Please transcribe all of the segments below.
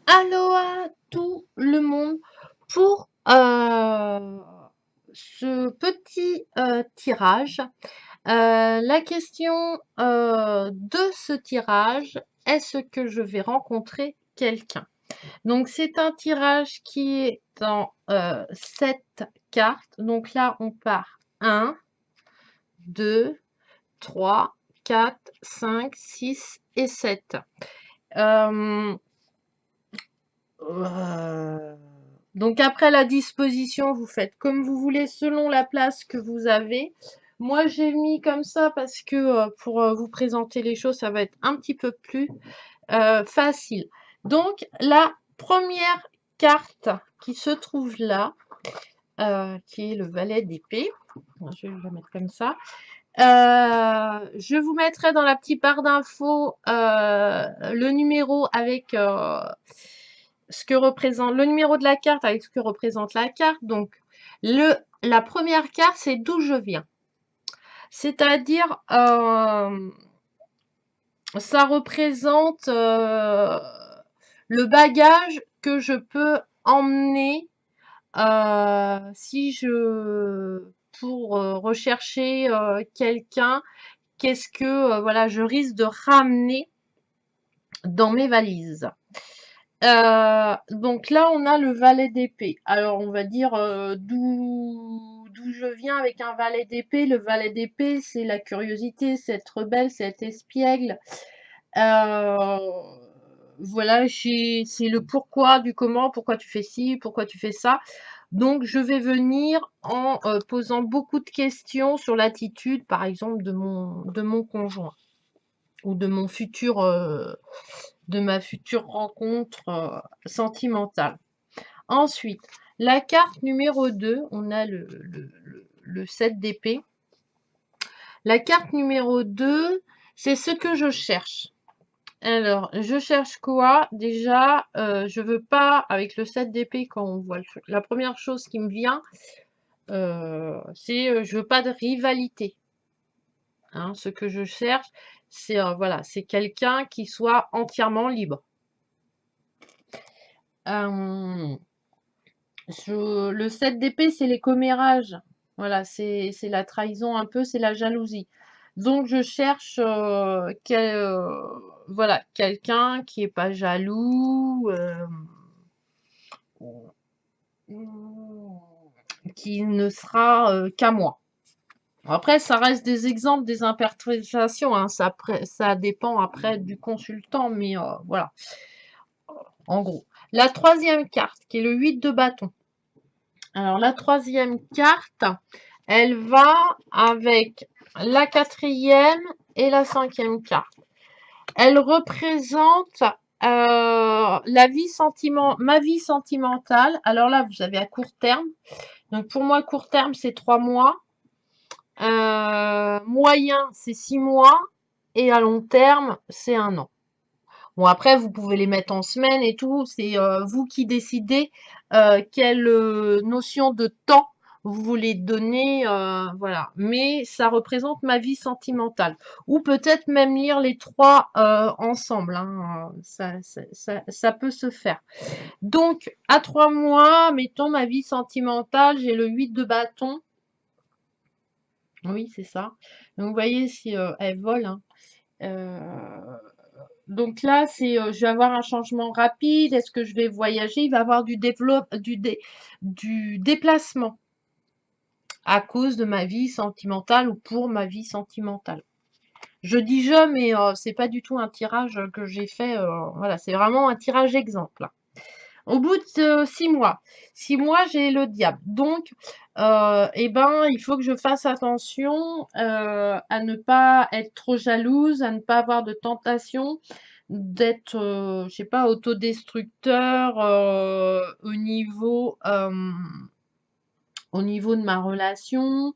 Allô à tout le monde pour ce petit tirage. La question de ce tirage, est-ce que je vais rencontrer quelqu'un? Donc c'est un tirage qui est en 7 cartes. Donc là on part 1, 2, 3, 4, 5, 6 et 7. Euh, Euh, Donc après la disposition, vous faites comme vous voulez selon la place que vous avez. Moi, j'ai mis comme ça parce que pour vous présenter les choses, ça va être un petit peu plus facile. Donc la première carte qui se trouve là, qui est le valet d'épée. Je vais la mettre comme ça. Je vous mettrai dans la petite barre d'infos le numéro avec ce que représente le numéro de la carte avec ce que représente la carte. Donc, la première carte, c'est d'où je viens. C'est-à-dire, ça représente le bagage que je peux emmener si je pour rechercher quelqu'un. Qu'est-ce que voilà, je risque de ramener dans mes valises. Donc là, on a le valet d'épée. Alors, on va dire d'où je viens avec un valet d'épée. Le valet d'épée, c'est la curiosité, c'est être rebelle, c'est être espiègle. Euh, voilà, c'est le pourquoi du comment, pourquoi tu fais ci, pourquoi tu fais ça. Donc, je vais venir en posant beaucoup de questions sur l'attitude, par exemple, de mon conjoint ou de ma future rencontre sentimentale. Ensuite, la carte numéro 2, on a le 7 d'épée. La carte numéro 2, c'est ce que je cherche. Alors, je cherche quoi? Déjà, je veux pas, avec le 7 d'épée, quand on voit la première chose qui me vient, c'est je veux pas de rivalité. Hein. Ce que je cherche, c'est voilà, c'est quelqu'un qui soit entièrement libre. Euh, le 7 d'épée, c'est les commérages. Voilà, c'est la trahison un peu, c'est la jalousie. Donc je cherche voilà, quelqu'un qui est pas jaloux, qui ne sera qu'à moi. Après, ça reste des exemples, des interprétations, hein. Ça dépend après du consultant, mais voilà, en gros. La troisième carte, qui est le 8 de bâton. Alors, la troisième carte, elle va avec la quatrième et la cinquième carte. Elle représente ma vie sentimentale. Alors là, vous avez à court terme. Donc pour moi, court terme, c'est 3 mois. Moyen, c'est 6 mois. Et à long terme, c'est 1 an. Bon, après, vous pouvez les mettre en semaine et tout. C'est vous qui décidez quelle notion de temps vous voulez donner. Voilà. Mais ça représente ma vie sentimentale. Ou peut-être même lire les trois ensemble. Hein. Ça peut se faire. Donc, à 3 mois, mettons ma vie sentimentale, j'ai le 8 de bâton. Oui, c'est ça. Donc, vous voyez si elle vole. Hein. Donc là, je vais avoir un changement rapide. Est-ce que je vais voyager? Il va y avoir du déplacement à cause de ma vie sentimentale ou pour ma vie sentimentale. Je dis je, mais c'est pas du tout un tirage que j'ai fait. Voilà, c'est vraiment un tirage exemple. Au bout de 6 mois, 6 mois, j'ai le diable. Donc, eh ben, il faut que je fasse attention à ne pas être trop jalouse, à ne pas avoir de tentation, d'être, je sais pas, autodestructeur au niveau de ma relation.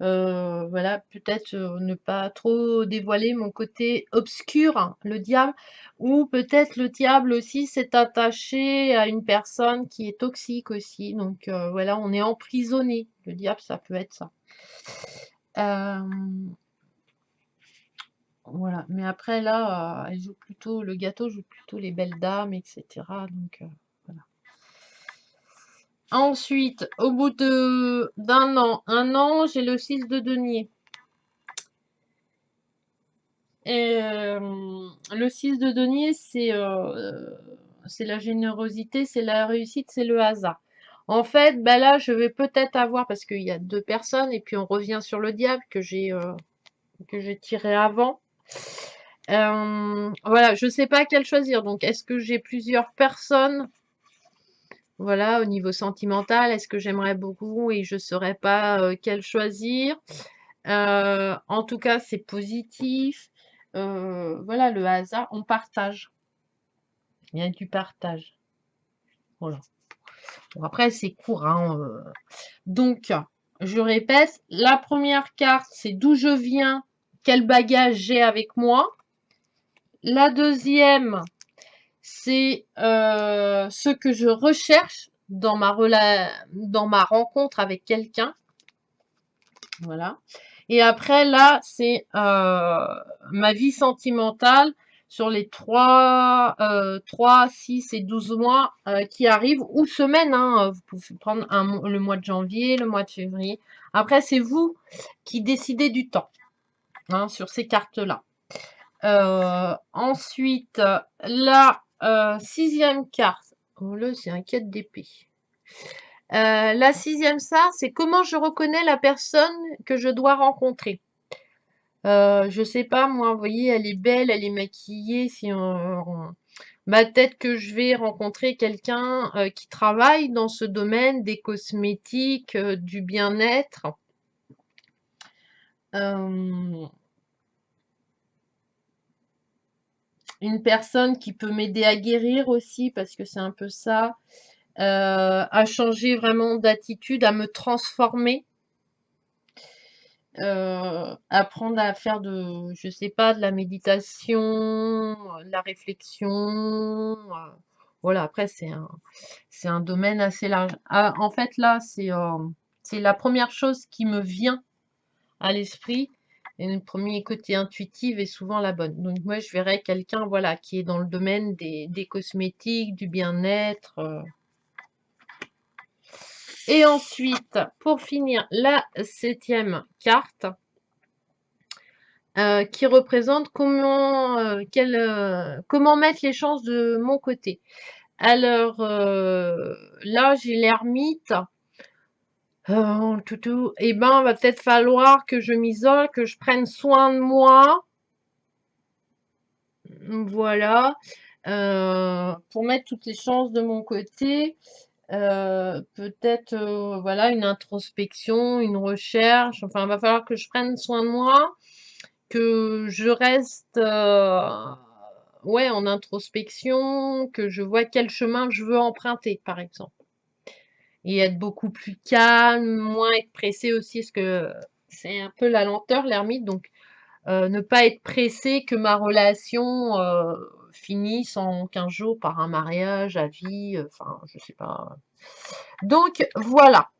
Voilà, peut-être ne pas trop dévoiler mon côté obscur, hein, le diable, ou peut-être le diable aussi s'est attaché à une personne qui est toxique aussi. Donc voilà, on est emprisonné. Le diable, ça peut être ça. Euh, Voilà, mais après là, elle joue plutôt le gâteau joue plutôt les belles dames, etc. Donc voilà. Ensuite, au bout de d'un an, un an, j'ai le 6 de denier. Et le 6 de denier, c'est la générosité, c'est la réussite, c'est le hasard. En fait, bah là, je vais peut-être avoir, parce qu'il y a deux personnes, et puis on revient sur le diable que j'ai tiré avant. Voilà, je sais pas quel choisir. Donc, est-ce que j'ai plusieurs personnes? Voilà, au niveau sentimental, est-ce que j'aimerais beaucoup et je saurais pas quel choisir? En tout cas, c'est positif. Voilà, le hasard, on partage. Il y a du partage. Voilà. Bon, après, c'est court, hein. Donc, je répète, la première carte, c'est d'où je viens, quel bagage j'ai avec moi. La deuxième, c'est ce que je recherche dans ma rencontre avec quelqu'un. Voilà. Et après, là, c'est ma vie sentimentale sur les 3, 6 et 12 mois qui arrivent, ou semaines, hein. Vous pouvez prendre le mois de janvier, le mois de février. Après, c'est vous qui décidez du temps, hein, sur ces cartes-là. Ensuite, la sixième carte. Oh là, c'est un 4 d'épée. La sixième, ça, c'est comment je reconnais la personne que je dois rencontrer. Je sais pas, moi, vous voyez, elle est belle, elle est maquillée. Bah, peut-être que je vais rencontrer quelqu'un qui travaille dans ce domaine des cosmétiques, du bien-être. Une personne qui peut m'aider à guérir aussi, parce que c'est un peu ça. À changer vraiment d'attitude, à me transformer. Apprendre à faire je sais pas, de la méditation, de la réflexion. Voilà, après, c'est un domaine assez large. Ah, en fait, là, c'est la première chose qui me vient à l'esprit. Et le premier côté intuitif est souvent la bonne. Donc, moi, je verrais quelqu'un, voilà, qui est dans le domaine des cosmétiques, du bien-être. Et ensuite, pour finir, la septième carte. Qui représente comment mettre les chances de mon côté. Alors là, j'ai l'ermite. Et ben, va peut-être falloir que je m'isole, que je prenne soin de moi. Voilà. Pour mettre toutes les chances de mon côté. Peut-être voilà, une introspection, une recherche. Enfin, il va falloir que je prenne soin de moi, que je reste ouais, en introspection, que je vois quel chemin je veux emprunter, par exemple. Et être beaucoup plus calme, moins être pressé aussi, parce que c'est un peu la lenteur, l'ermite, donc ne pas être pressé que ma relation finisse en 15 jours par un mariage à vie, enfin, je sais pas. Donc, voilà.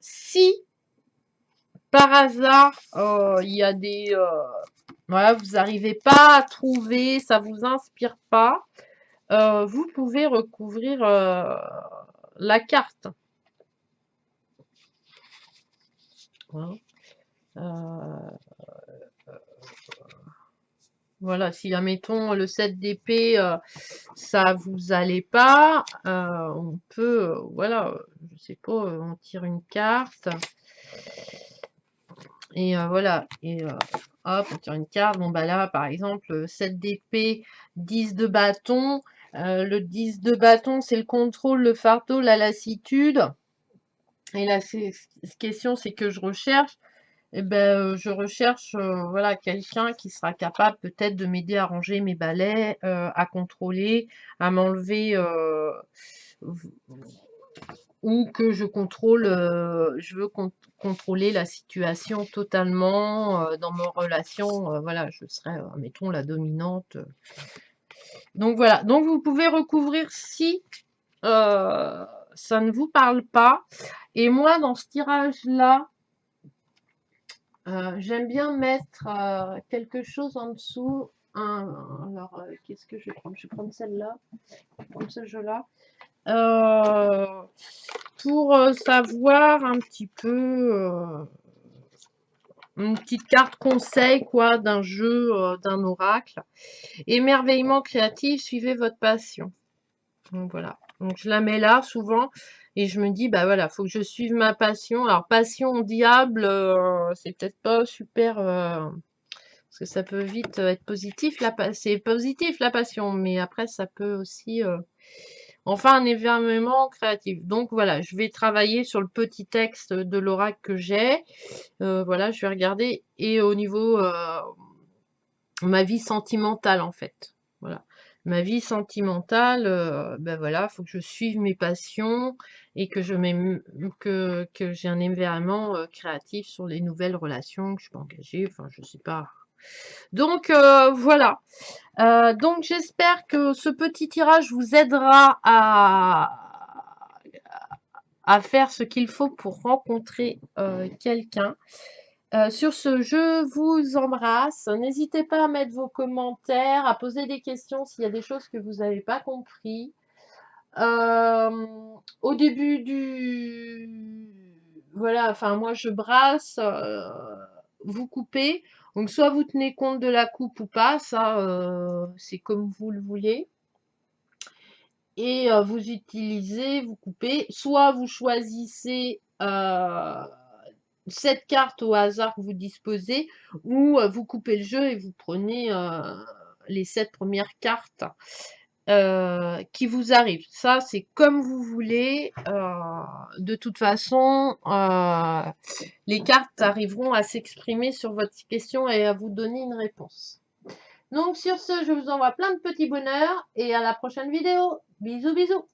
Si par hasard, il y a voilà, vous n'arrivez pas à trouver, ça vous inspire pas, vous pouvez recouvrir la carte. Hein. Voilà, si admettons le 7 d'épée, ça vous allait pas, on peut, voilà, je sais pas, on tire une carte. Et voilà, et hop, on tire une carte. Bon, bah là, par exemple, 7 d'épée, 10 de bâton. Le 10 de bâton, c'est le contrôle, le fardeau, la lassitude. Et la question, c'est que je recherche. Eh ben, je recherche voilà, quelqu'un qui sera capable peut-être de m'aider à ranger mes balais, à contrôler, à m'enlever ou que je contrôle, je veux contrôler la situation totalement dans mes relations. Voilà, je serais, mettons, la dominante. Donc voilà, donc vous pouvez recouvrir si ça ne vous parle pas. Et moi, dans ce tirage-là, J'aime bien mettre quelque chose en dessous. Alors, qu'est-ce que je vais prendre? Je vais prendre celle-là, prendre ce jeu-là. Pour savoir un petit peu une petite carte conseil quoi d'un jeu, d'un oracle. Émerveillement créatif, suivez votre passion. Donc voilà. Donc je la mets là souvent et je me dis bah voilà, faut que je suive ma passion. Alors passion diable, c'est peut-être pas super parce que ça peut vite être positif c'est positif la passion, mais après ça peut aussi enfin un événement créatif. Donc voilà, je vais travailler sur le petit texte de l'oracle que j'ai. Voilà, je vais regarder et au niveau ma vie sentimentale en fait. Voilà. Ma vie sentimentale, ben voilà, faut que je suive mes passions et que que j'ai un événement créatif sur les nouvelles relations que je peux engager, enfin je sais pas. Donc voilà. Donc j'espère que ce petit tirage vous aidera à faire ce qu'il faut pour rencontrer quelqu'un. Sur ce, je vous embrasse. N'hésitez pas à mettre vos commentaires, à poser des questions s'il y a des choses que vous n'avez pas compris. Au début voilà, enfin moi je brasse, vous coupez. Donc soit vous tenez compte de la coupe ou pas, ça c'est comme vous le voulez. Et vous utilisez, vous coupez, soit vous choisissez 7 cartes au hasard que vous disposez, ou vous coupez le jeu et vous prenez les 7 premières cartes qui vous arrivent. Ça, c'est comme vous voulez. De toute façon, les cartes arriveront à s'exprimer sur votre question et à vous donner une réponse. Donc sur ce, je vous envoie plein de petits bonheurs et à la prochaine vidéo. Bisous, bisous.